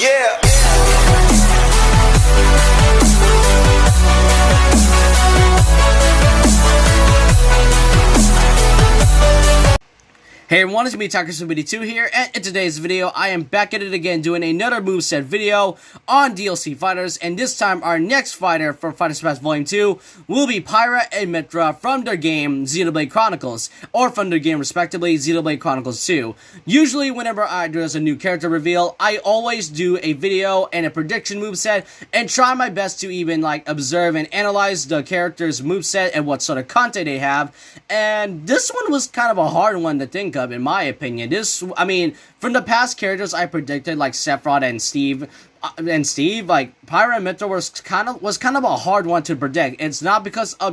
Yeah. Hey everyone, it's me, Takersubity2 here, and in today's video, I am back at it again doing another moveset video on DLC fighters, and this time our next fighter for Fighters Pass Volume 2 will be Pyra and Mythra from their game Xenoblade Chronicles, or from their game respectively, Xenoblade Chronicles 2. Usually whenever there's a new character reveal, I always do a video and a prediction moveset, and try my best to even observe and analyze the character's moveset and what sort of content they have, and this one was kind of a hard one to think of, in my opinion. From the past characters I predicted, like Sephiroth and Steve, Pyra and Mythra was kind of a hard one to predict. It's not because I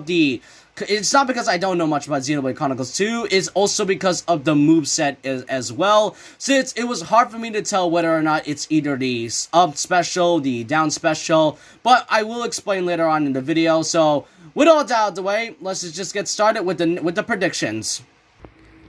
don't know much about Xenoblade Chronicles 2, it's also because of the moveset as well, since it was hard for me to tell whether or not it's either the up special, the down special, but I will explain later on in the video. So with all that out of the way, let's just get started with the predictions.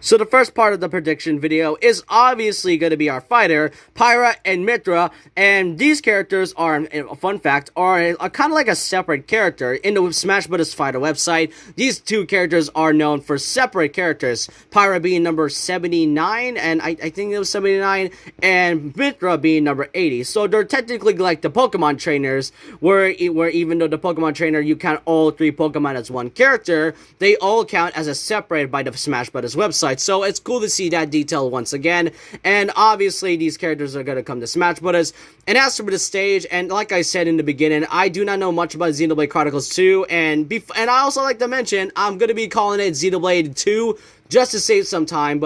So the first part of the prediction video is obviously going to be our fighter, Pyra and Mythra, and these characters are, a fun fact, are kind of like a separate character. In the Smash Bros. Fighter website, these two characters are known for separate characters, Pyra being number 79, and I think it was 79, and Mythra being number 80. So they're technically like the Pokemon trainers, where even though the Pokemon trainer, you count all three Pokemon as one character, they all count as a separate by the Smash Bros. Website. So it's cool to see that detail once again, and obviously these characters are going to come to Smash Bros. And as for the stage, and like I said in the beginning, I do not know much about Xenoblade Chronicles 2, and I also like to mention, I'm going to be calling it Xenoblade 2, just to save some time,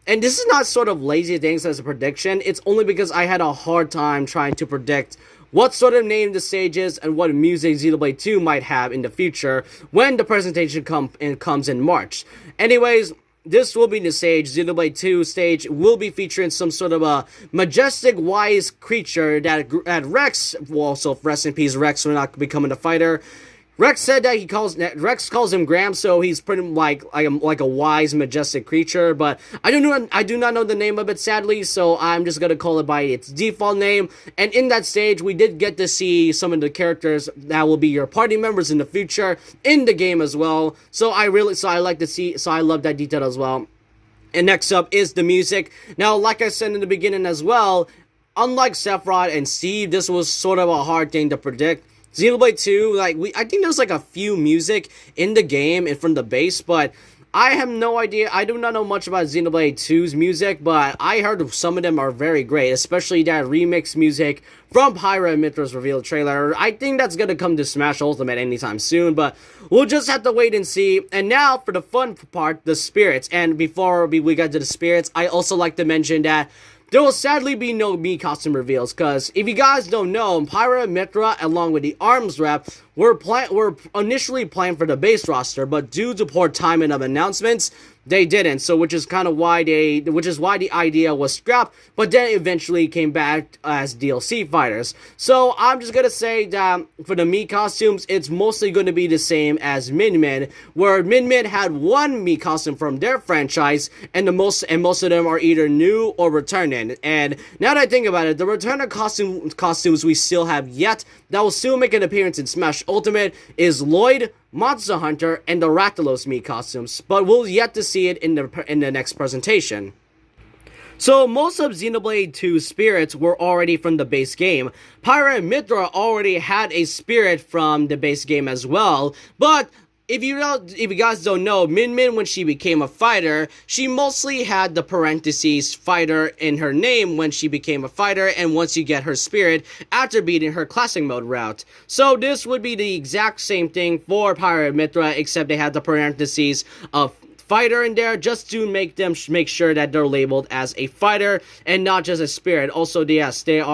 and this is not sort of lazy things as a prediction, it's only because I had a hard time trying to predict what sort of name the stage is and what music Xenoblade 2 might have in the future when the presentation comes in March. Anyways, this will be the stage. Xenoblade 2 stage will be featuring some sort of a majestic, wise creature that Rex, well, also rest in peace, Rex will not becoming a fighter. Rex said that Rex calls him Graham, so he's pretty like a wise, majestic creature, but I do not know the name of it, sadly, so I'm just gonna call it by its default name. And in that stage, we did get to see some of the characters that will be your party members in the future in the game as well. So I love that detail as well. And next up is the music. Now, like I said in the beginning as well, unlike Sephiroth and Steve, this was sort of a hard thing to predict. Xenoblade 2, I think there's a few music in the game and from the base, but I have no idea. I do not know much about Xenoblade 2's music, but I heard some of them are very great, especially that remix music from Pyra and Mythra's reveal trailer. I think that's gonna come to Smash Ultimate anytime soon, but we'll just have to wait and see. And now for the fun part, the spirits. And before we get to the spirits, I also like to mention that there will sadly be no Mii costume reveals, because if you guys don't know, Pyra and Mythra, along with the ARMS rep, were initially planned for the base roster, but due to poor timing of announcements, they didn't. So which is why the idea was scrapped, but then eventually came back as DLC fighters. So I'm just gonna say that for the Mii costumes, it's mostly going to be the same as Min Min, where Min Min had one Mii costume from their franchise, and most of them are either new or returning. And now that I think about it, the return of costumes we still have yet that will still make an appearance in Smash Ultimate is Lloyd, Monster Hunter, and the Rathalos Mii costumes, but we'll yet to see it in the next presentation. So most of Xenoblade 2's spirits were already from the base game. Pyra and Mythra already had a spirit from the base game as well, but if you guys don't know, Min Min, when she became a fighter, she mostly had the parentheses fighter in her name when she became a fighter, and once you get her spirit after beating her classic mode route. So this would be the exact same thing for Pyra and Mythra, except they had the parentheses of fighter in there just to make sure that they're labeled as a fighter and not just a spirit. Also, yes, their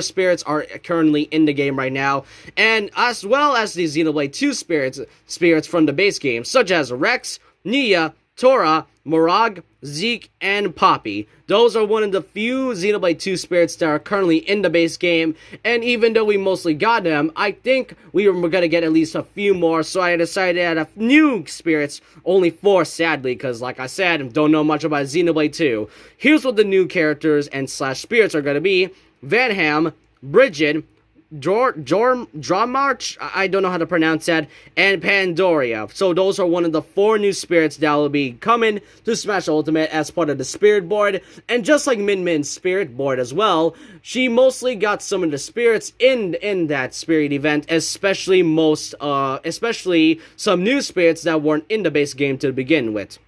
spirits are currently in the game right now, and as well as the Xenoblade 2 spirits from the base game, such as Rex, Nia, Tora, Morag, Zeke, and Poppy. Those are one of the few Xenoblade 2 spirits that are currently in the base game, and even though we mostly got them, I think we were gonna get at least a few more, so I decided to add a new spirits, only 4 sadly, because like I said, don't know much about Xenoblade 2. Here's what the new characters and / spirits are gonna be. Vanham, Bridget, Dramarch, I don't know how to pronounce that, and Pandoria. So those are one of the 4 new spirits that will be coming to Smash Ultimate as part of the spirit board. And just like Min Min's spirit board as well, she mostly got some of the spirits in that spirit event, especially some new spirits that weren't in the base game to begin with.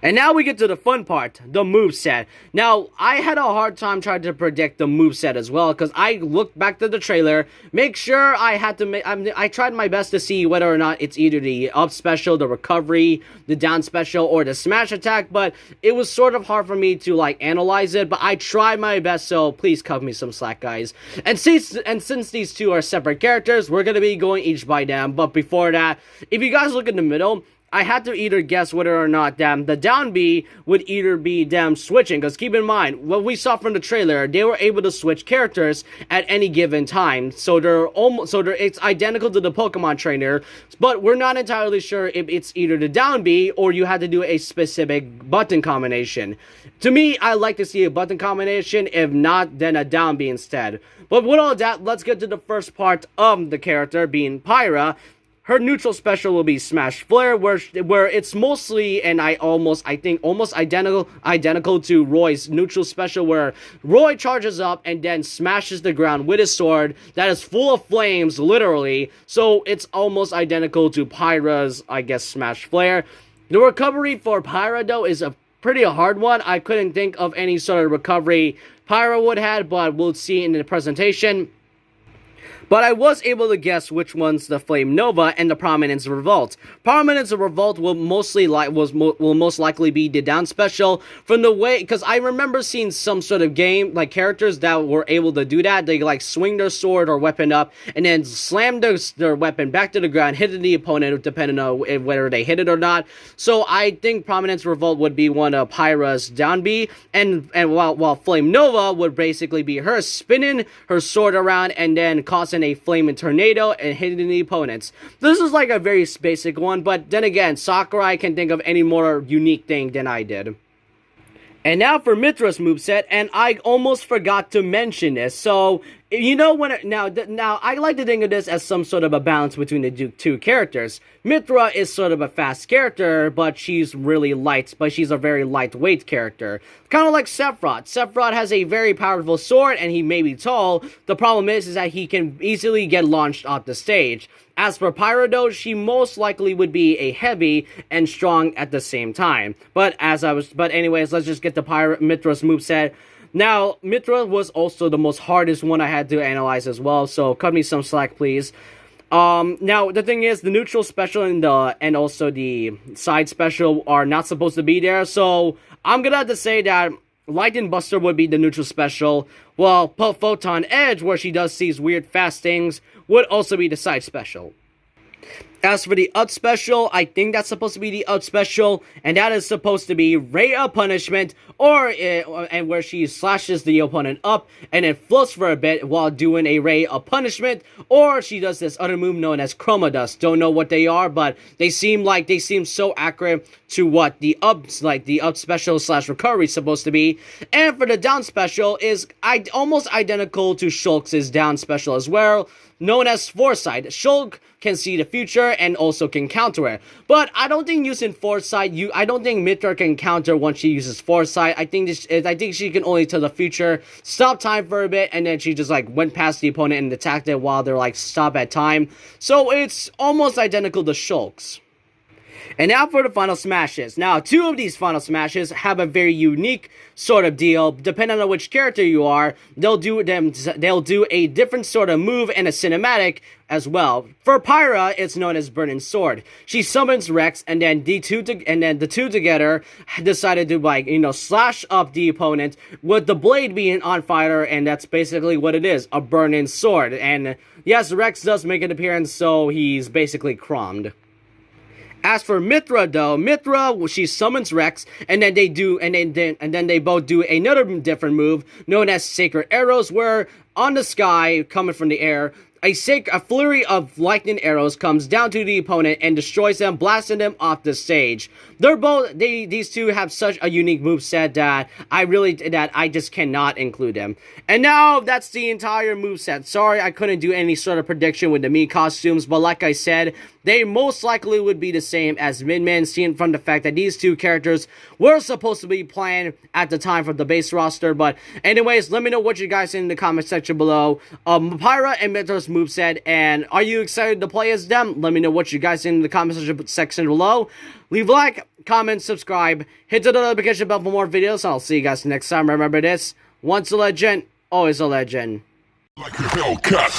And now we get to the fun part, the moveset. Now, I had a hard time trying to predict the moveset as well, because I looked back to the trailer, I tried my best to see whether or not it's either the up special, the recovery, the down special, or the smash attack, but it was sort of hard for me to, like, analyze it, but I tried my best, so please cut me some slack, guys. And since these 2 are separate characters, we're gonna be going each by them, but before that, if you guys look in the middle, I had to either guess whether or not the down B would either be them switching, because keep in mind, what we saw from the trailer, they were able to switch characters at any given time, so it's identical to the Pokemon trainer, but we're not entirely sure if it's either the down B or you had to do a specific button combination. To me, I like to see a button combination, if not, then a down B instead. But with all that, let's get to the first part of the character, being Pyra. Her neutral special will be Smash Flare, where it's mostly, and I think almost identical to Roy's neutral special, where Roy charges up and then smashes the ground with his sword that is full of flames, literally. So it's almost identical to Pyra's, I guess, Smash Flare. The recovery for Pyra, though, is a pretty hard one. I couldn't think of any sort of recovery Pyra would have, but we'll see in the presentation. But I was able to guess which one's the Flame Nova and the Prominence Revolt. Prominence Revolt will most likely be the down special from the way, because I remember seeing some sort of game, like characters that were able to do that. They like swing their sword or weapon up and then slam their weapon back to the ground, hitting the opponent depending on whether they hit it or not. So I think Prominence Revolt would be one of Pyra's down B, and while Flame Nova would basically be her spinning her sword around and then causing a flaming tornado and hitting the opponents. This is like a very basic one, but then again, Sakurai can think of any more unique thing than I did. And now for Mythra's moveset, and I almost forgot to mention this, so you know now I like to think of this as some sort of a balance between the 2 characters. Mythra is sort of a fast character, but she's really light, but she's a very lightweight character. Kind of like Sephiroth. Sephiroth has a very powerful sword, and he may be tall. The problem is that he can easily get launched off the stage. As for Pyra, though, she most likely would be a heavy and strong at the same time. But anyways, let's just get to Mythra's moveset. Now, Mythra was also the most hardest one I had to analyze as well, so cut me some slack, please. Now, the thing is, the neutral special and also the side special are not supposed to be there, so I'm gonna have to say that Lightning Buster would be the neutral special, while Photon Edge, where she does these weird fast things, would also be the side special. As for the up special, I think that's supposed to be the up special, and that is supposed to be Ray of Punishment, and where she slashes the opponent up and then floats for a bit while doing a Ray of Punishment, or she does this other move known as Chroma Dust. Don't know what they are, but they seem so accurate to what the up special / recovery is supposed to be. And for the down special is almost identical to Shulk's down special as well, known as Foresight. Shulk can see the future and also can counter it. But I don't think using Foresight, I don't think Mythra can counter once she uses Foresight. I think she can only tell the future, stop time for a bit, and then she just like went past the opponent and attacked it while they're like stop at time. So it's almost identical to Shulk's. And now for the final smashes. Now, 2 of these final smashes have a very unique sort of deal. Depending on which character you are, they'll do a different sort of move and a cinematic as well. For Pyra, it's known as Burning Sword. She summons Rex, and then the two together decided to slash up the opponent with the blade being on fire, and that's basically what it is, a burning sword. And yes, Rex does make an appearance, so he's basically crommed. As for Mythra, though, she summons Rex, and then they both do another different move known as Sacred Arrows, where on the sky, coming from the air, a flurry of lightning arrows comes down to the opponent and destroys them, blasting them off the stage. These two have such a unique moveset that I just cannot include them. And now that's the entire moveset. Sorry, I couldn't do any sort of prediction with the Mii costumes, but like I said, they most likely would be the same as Min-Man, seen from the fact that these two characters were supposed to be playing at the time for the base roster. But anyways, let me know what you guys think in the comment section below. Pyra and Mythra's moveset, and are you excited to play as them? Let me know what you guys think in the comment section below. Leave a like, comment, subscribe, hit the notification bell for more videos, and I'll see you guys next time. Remember this, once a legend, always a legend. Like a Hellcat.